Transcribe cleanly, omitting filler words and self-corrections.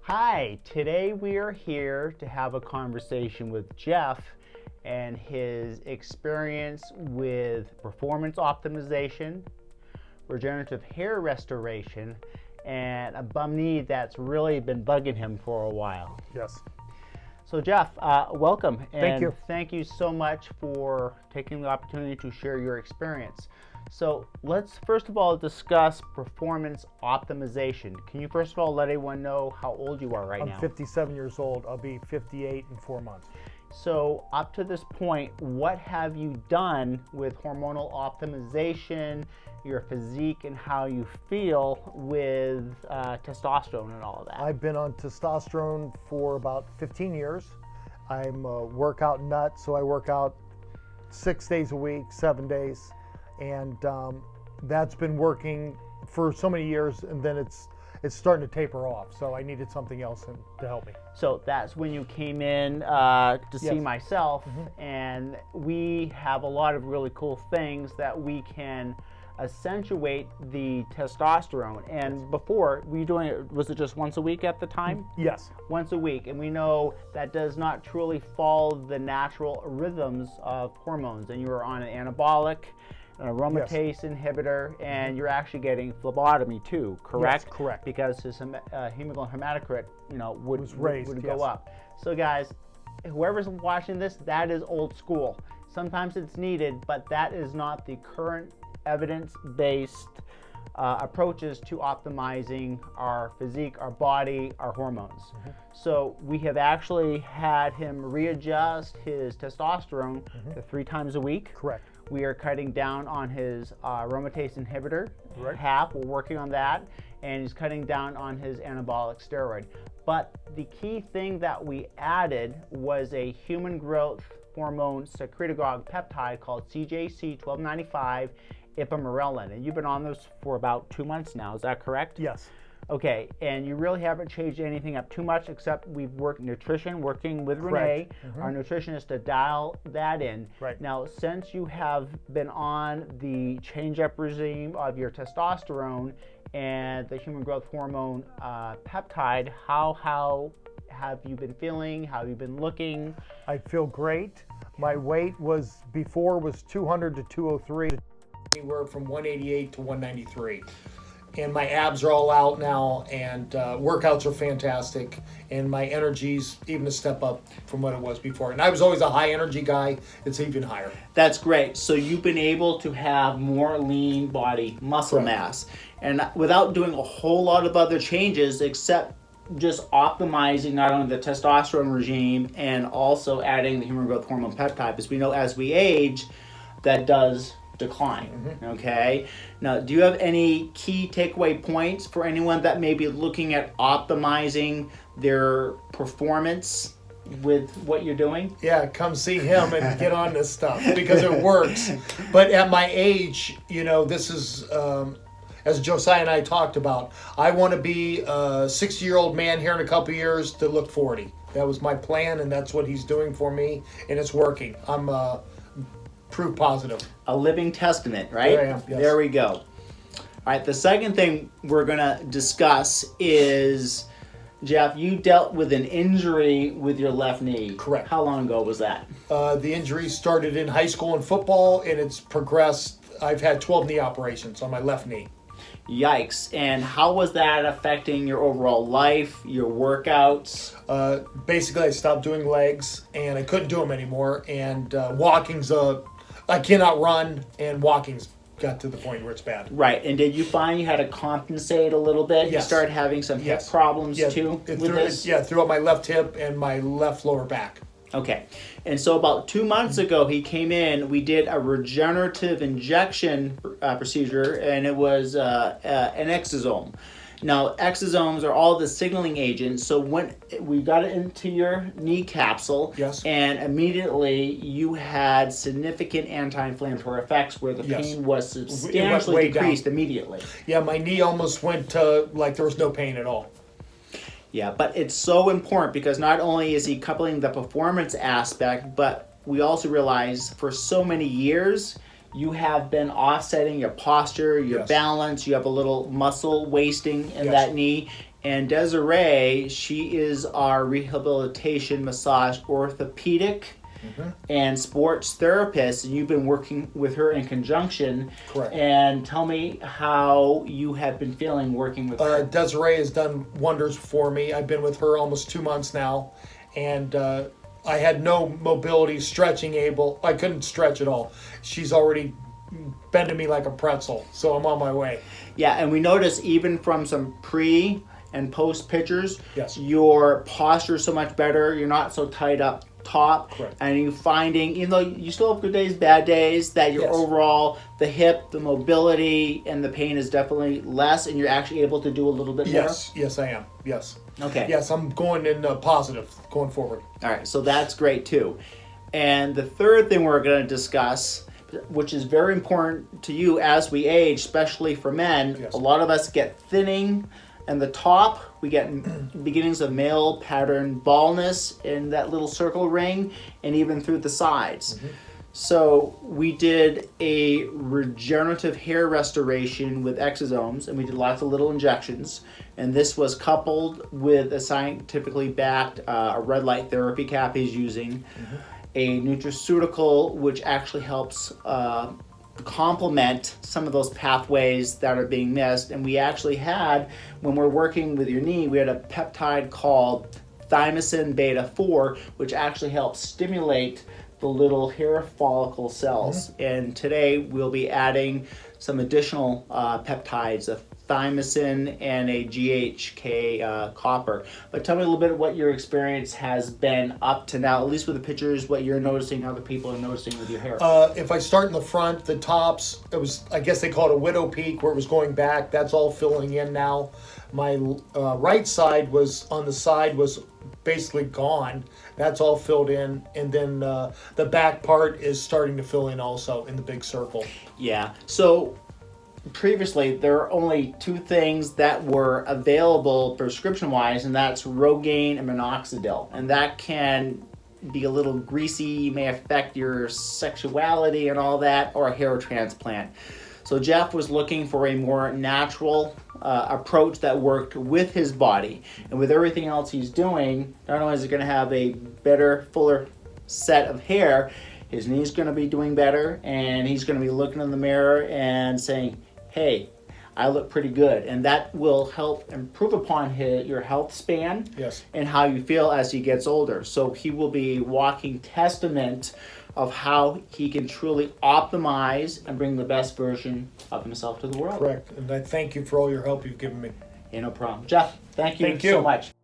Hi, today we are here to have a conversation with Jeff and his experience with performance optimization, regenerative hair restoration, and a bum knee that's really been bugging him for a while. Yes. So Jeff, welcome. Thank you. Thank you so much for taking the opportunity to share your experience. So let's first of all discuss performance optimization. Can you first of all let everyone know how old you are now? I'm 57 years old. I'll be 58 in 4 months. So up to this point, what have you done with hormonal optimization, your physique, and how you feel with testosterone and all of that? I've been on testosterone for about 15 years. I'm a workout nut, so I work out 6 days a week, 7 days. And that's been working for so many years, and then it's starting to taper off. So I needed something else to help me. So that's when you came in to see Yes. myself, and we have a lot of really cool things that we can accentuate the testosterone. And before, were you doing it, was it just once a week at the time? Yes. Once a week, and we know that does not truly follow the natural rhythms of hormones, and you were on an anabolic, an aromatase inhibitor, and you're actually getting phlebotomy too, correct? Yes, correct. Because his hemoglobin hematocrit, would go yes. up. So guys, whoever's watching this, that is old school. Sometimes it's needed, but that is not the current evidence-based approaches to optimizing our physique, our body, our hormones. So we have actually had him readjust his testosterone to 3 times a week. Correct. We are cutting down on his aromatase inhibitor, Right. HAP, we're working on that, and he's cutting down on his anabolic steroid. But the key thing that we added was a human growth hormone secretagogue peptide called CJC-1295 Ipamorelin, and you've been on those for about 2 months now, is that correct? Yes. Okay, and you really haven't changed anything up too much except we've worked nutrition, working with Renee, Correct. our nutritionist, to dial that in. Right. Now, since you have been on the change-up regime of your testosterone and the human growth hormone peptide, how have you been feeling? How have you been looking? I feel great. My weight was 200 to 203. Anywhere from 188 to 193. And my abs are all out now, and workouts are fantastic, and my energy's even a step up from what it was before. And I was always a high energy guy. It's even higher. That's great. So you've been able to have more lean body muscle Correct. mass, and without doing a whole lot of other changes except just optimizing not only the testosterone regime and also adding the human growth hormone peptide, because we know as we age, that does decline. Okay. Now, do you have any key takeaway points for anyone that may be looking at optimizing their performance with what you're doing? Yeah, come see him and get on this stuff because it works. But at my age, this is, as Josiah and I talked about, I want to be a 60-year-old man here in a couple years to look 40. That was my plan, and that's what he's doing for me, and it's working. I'm proof positive. A living testament, right? There I am, yes. There we go. All right, the second thing we're going to discuss is, Jeff, you dealt with an injury with your left knee. Correct. How long ago was that? The injury started in high school in football, and it's progressed. I've had 12 knee operations on my left knee. Yikes. And how was that affecting your overall life, your workouts? Basically, I stopped doing legs, and I couldn't do them anymore. And walking's I cannot run, and walking's got to the point where it's bad. Right. And did you find you had to compensate a little bit? Yes. You started having some hip Yes. problems Yeah, too it with threw, this? Yeah, throughout my left hip and my left lower back. Okay. And so about 2 months ago, he came in, we did a regenerative injection procedure, and it was an exosome. Now, exosomes are all the signaling agents, so when we got it into your knee capsule, Yes. and immediately you had significant anti-inflammatory effects where the Yes. pain was It went substantially way decreased down. immediately. Yeah, my knee almost went to like there was no pain at all. Yeah, but it's so important because not only is he coupling the performance aspect, but we also realize for so many years you have been offsetting your posture, your Yes. balance, you have a little muscle wasting in Yes. that knee, And Desiree, she is our rehabilitation massage orthopedic and sports therapist, and you've been working with her in conjunction. Correct. And tell me how you have been feeling working with her. Desiree has done wonders for me. I've been with her almost 2 months now, and I had no mobility, stretching able. I couldn't stretch at all. She's already bending me like a pretzel, so I'm on my way. Yeah, and we notice even from some pre and post pictures, Yes. your posture is so much better. You're not so tight up top. Correct. And you're finding, even though you still have good days, bad days, that your Yes. overall, the hip, the mobility, and the pain is definitely less, and you're actually able to do a little bit Yes, I am. Yes. more? Okay. Yes, I'm going in positive going forward. All right, so that's great too. And the third thing we're going to discuss, which is very important to you as we age, especially for men, Yes. a lot of us get thinning in the top. We get beginnings of male pattern baldness in that little circle ring, and even through the sides. So we did a regenerative hair restoration with Exosomes, and we did lots of little injections. And this was coupled with a scientifically backed a red light therapy cap he's using, a nutraceutical, which actually helps complement some of those pathways that are being missed. And we actually had, when we're working with your knee, we had a peptide called Thymosin beta 4, which actually helps stimulate the little hair follicle cells. And today we'll be adding some additional peptides, a thymosin and a GHK copper. But tell me a little bit what your experience has been up to now, at least with the pictures, what you're noticing, how other people are noticing with your hair. If I start in the front, the tops, it was, I guess they call it a widow peak where it was going back. That's all filling in now. My right side was, on the side was basically gone. That's all filled in. And then the back part is starting to fill in also in the big circle. Yeah. So previously, there are only two things that were available prescription-wise, and that's Rogaine and minoxidil. And that can be a little greasy, may affect your sexuality and all that, or a hair transplant. So Jeff was looking for a more natural approach that worked with his body. And with everything else he's doing, not only is he going to have a better, fuller set of hair, his knee's going to be doing better, and he's going to be looking in the mirror and saying, hey, I look pretty good. And that will help improve upon your health span. Yes. And how you feel as he gets older. So he will be a walking testament of how he can truly optimize and bring the best version of himself to the world. Correct. And I thank you for all your help you've given me. Yeah, no problem. Jeff, thank you Thank you. so much.